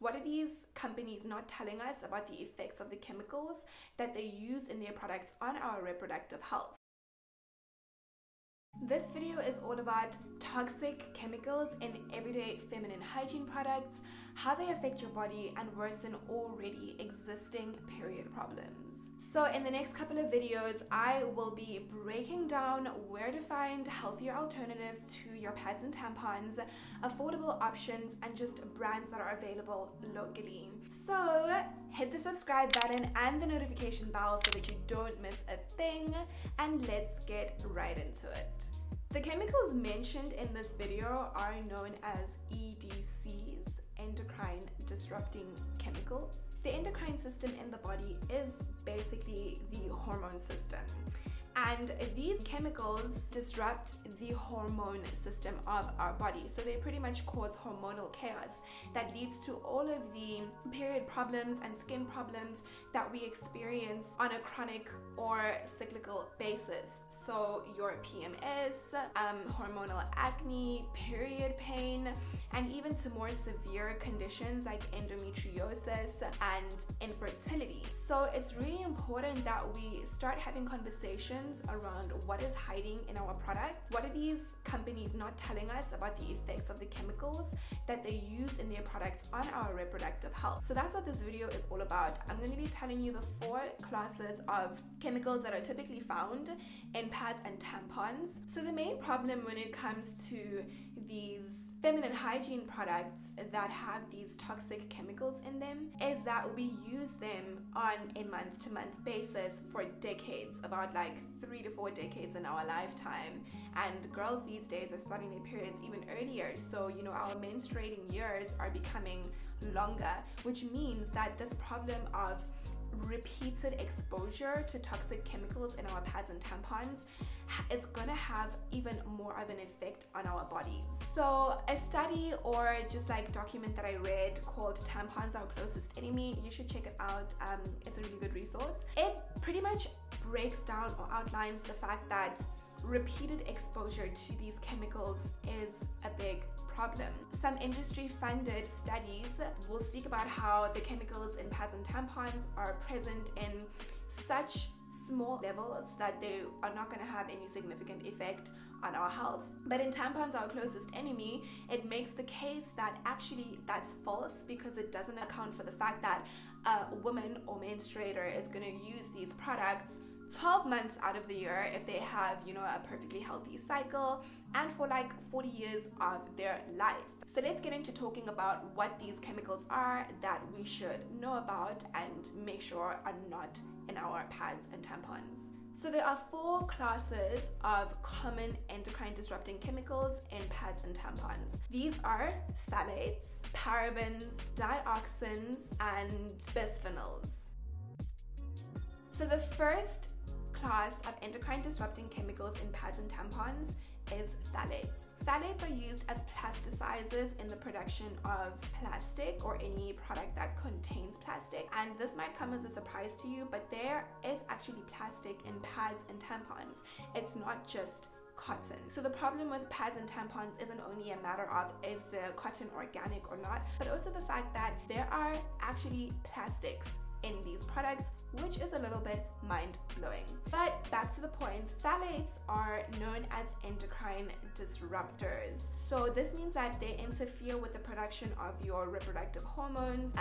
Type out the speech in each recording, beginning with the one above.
What are these companies not telling us about the effects of the chemicals that they use in their products on our reproductive health? This video is all about toxic chemicals in everyday feminine hygiene products, how they affect your body and worsen already existing period problems. So in the next couple of videos, I will be breaking down where to find healthier alternatives to your pads and tampons, affordable options, and just brands that are available locally. So hit the subscribe button and the notification bell so that you don't miss a thing, and let's get right into it. The chemicals mentioned in this video are known as EDCs, endocrine disrupting chemicals. The endocrine system in the body is basically the hormone system. And these chemicals disrupt the hormone system of our body. So they pretty much cause hormonal chaos that leads to all of the period problems and skin problems that we experience on a chronic or cyclical basis. So your PMS, hormonal acne, period pain, and even to more severe conditions like endometriosis and infertility. So it's really important that we start having conversations around what is hiding in our products. What are these companies not telling us about the effects of the chemicals that they use in their products on our reproductive health? So that's what this video is all about. I'm going to be telling you the 4 classes of chemicals that are typically found in pads and tampons. So the main problem when it comes to these feminine hygiene products that have these toxic chemicals in them is that we use them on a month-to-month basis for decades, about like 3 to 4 decades in our lifetime. And girls these days are starting their periods even earlier, so you know, our menstruating years are becoming longer, which means that this problem of repeated exposure to toxic chemicals in our pads and tampons is gonna have even more of an effect on our bodies. So a study or just like document that I read called Tampons Our Closest Enemy, you should check it out. It's a really good resource. It pretty much breaks down or outlines the fact that repeated exposure to these chemicals is a big problem. Some industry-funded studies will speak about how the chemicals in pads and tampons are present in such small levels that they are not going to have any significant effect on our health. But in Tampons Our Closest Enemy, it makes the case that actually that's false, because it doesn't account for the fact that a woman or menstruator is going to use these products 12 months out of the year if they have, you know, a perfectly healthy cycle, and for like 40 years of their life. So let's get into talking about what these chemicals are that we should know about and make sure are not in our pads and tampons. So there are 4 classes of common endocrine disrupting chemicals in pads and tampons. These are phthalates, parabens, dioxins, and bisphenols. So the first class of endocrine disrupting chemicals in pads and tampons is phthalates. Phthalates are used as plasticizers in the production of plastic or any product that contains plastic. And this might come as a surprise to you, but there is actually plastic in pads and tampons. It's not just cotton. So the problem with pads and tampons isn't only a matter of is the cotton organic or not, but also the fact that there are actually plastics in these products, which is a little bit mind-blowing. But back to the point, phthalates are known as endocrine disruptors. So this means that they interfere with the production of your reproductive hormones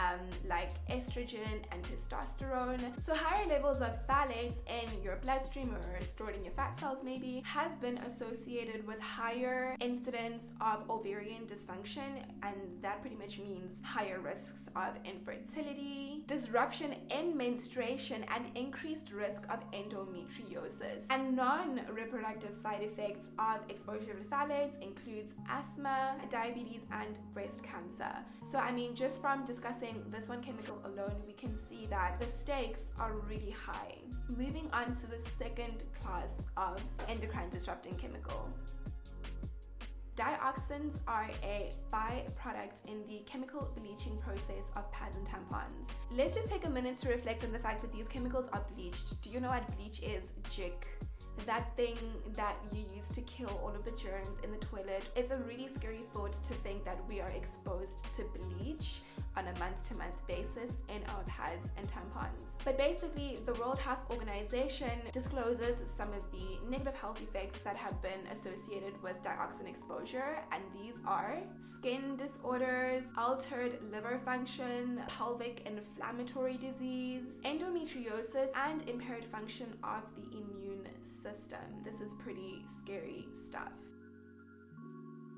like estrogen and testosterone. So higher levels of phthalates in your bloodstream or stored in your fat cells maybe has been associated with higher incidence of ovarian dysfunction, and that pretty much means higher risks of infertility, disruption in menstruation, and increased risk of endometriosis. And non-reproductive side effects of exposure to phthalates includes asthma, diabetes, and breast cancer. So I mean, just from discussing this one chemical alone, we can see that the stakes are really high. Moving on to the second class of endocrine disrupting chemical. Dioxins are a byproduct in the chemical bleaching process of pads and tampons. Let's just take a minute to reflect on the fact that these chemicals are bleached. Do you know what bleach is? Jik. That thing that you use to kill all of the germs in the toilet. It's a really scary thought to think that we are exposed to bleach, on a month-to-month basis in our pads and tampons. But basically, the World Health Organization discloses some of the negative health effects that have been associated with dioxin exposure, and these are skin disorders, altered liver function, pelvic inflammatory disease, endometriosis, and impaired function of the immune system. This is pretty scary stuff.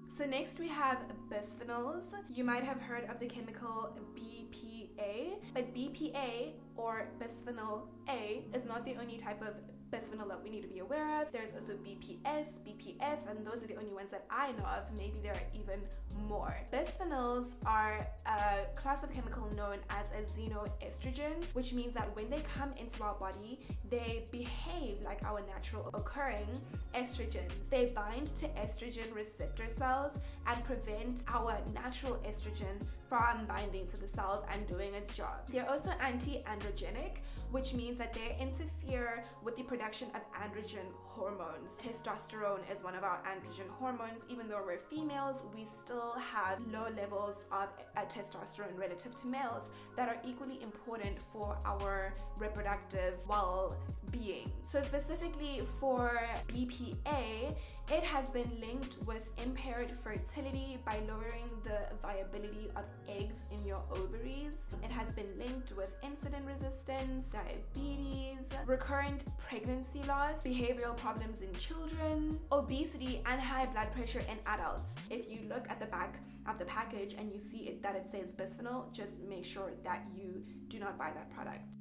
So next we have bisphenols. You might have heard of the chemical BPA, but BPA or bisphenol A is not the only type of bisphenol that we need to be aware of. There's also BPS, BPF, and those are the only ones that I know of. Maybe there are even more. Bisphenols are a class of chemical known as a xenoestrogen, which means that when they come into our body, they behave like our natural occurring estrogens. They bind to estrogen receptor cells and prevent our natural estrogen from binding to the cells and doing its job. They're also anti-androgenic, which means that they interfere with the production of androgen hormones. Testosterone is one of our androgen hormones. Even though we're females, we still have low levels of testosterone relative to males that are equally important for our reproductive well-being. So specifically for BPA, it has been linked with impaired fertility by lowering the viability of eggs in your ovaries. It has been linked with insulin resistance, diabetes, recurrent pregnancy loss, behavioral problems in children, obesity, and high blood pressure in adults. If you look at the back of the package and you see that it says bisphenol, just make sure that you do not buy that product.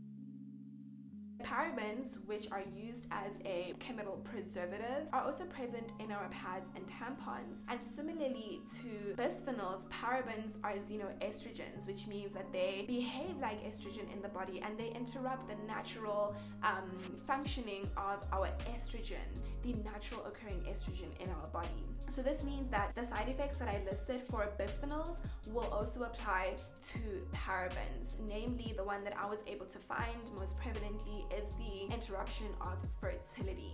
Parabens, which are used as a chemical preservative, are also present in our pads and tampons. And similarly to bisphenols, parabens are xenoestrogens, which means that they behave like estrogen in the body and they interrupt the natural functioning of our estrogen, the natural occurring estrogen in our body. So this means that the side effects that I listed for bisphenols will also apply to parabens. Namely, the one that I was able to find most prevalently is the interruption of fertility.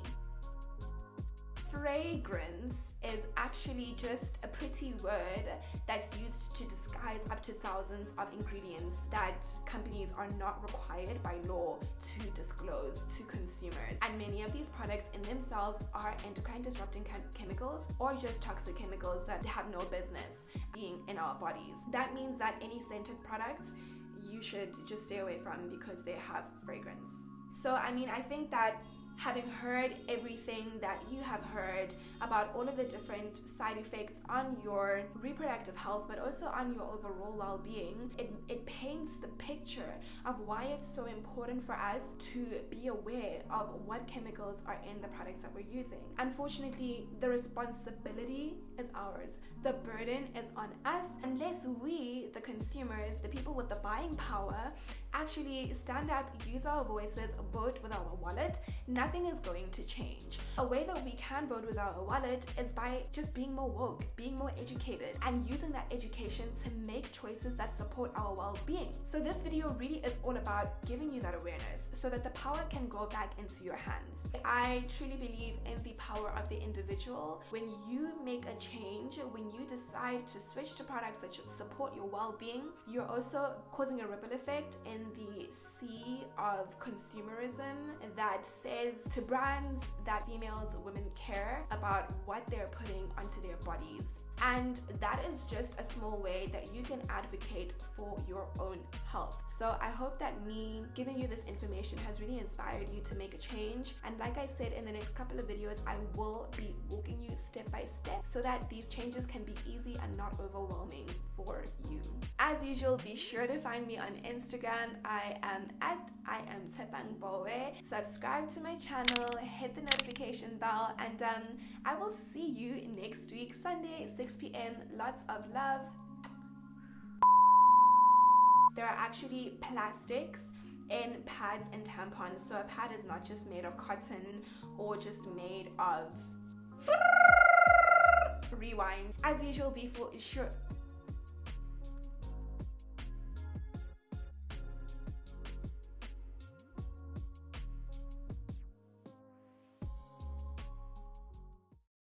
Fragrance is actually just a pretty word that's used to disguise up to thousands of ingredients that companies are not required by law to disclose to consumers. And many of these products in themselves are endocrine disrupting chemicals or just toxic chemicals that have no business being in our bodies. That means that any scented products you should just stay away from because they have fragrance. So I mean, I think that having heard everything that you have heard about all of the different side effects on your reproductive health, but also on your overall well-being, it paints the picture of why it's so important for us to be aware of what chemicals are in the products that we're using. Unfortunately, the responsibility is ours. The burden is on us unless we, the consumers, the people with the buying power, actually stand up, use our voices, vote with our wallet. Nothing is going to change. A way that we can vote with our wallet is by just being more woke, being more educated, and using that education to make choices that support our well-being. So this video really is all about giving you that awareness so that the power can go back into your hands. I truly believe in the power of the individual. When you make a change, when you decide to switch to products that should support your well-being, you're also causing a ripple effect in the sea of consumerism that says to brands that females, women care about what they're putting onto their bodies. And that is just a small way that you can advocate for your own health. So I hope that me giving you this information has really inspired you to make a change. And like I said, in the next couple of videos, I will be walking you step by step so that these changes can be easy and not overwhelming for you. As usual, be sure to find me on Instagram. I am Tampons Our Closest Enemy. Subscribe to my channel, hit the notification bell, and I will see you next week, Sunday, 6 p.m. Lots of love. There are actually plastics in pads and tampons. So a pad is not just made of cotton or just made of rewind. As usual, be sure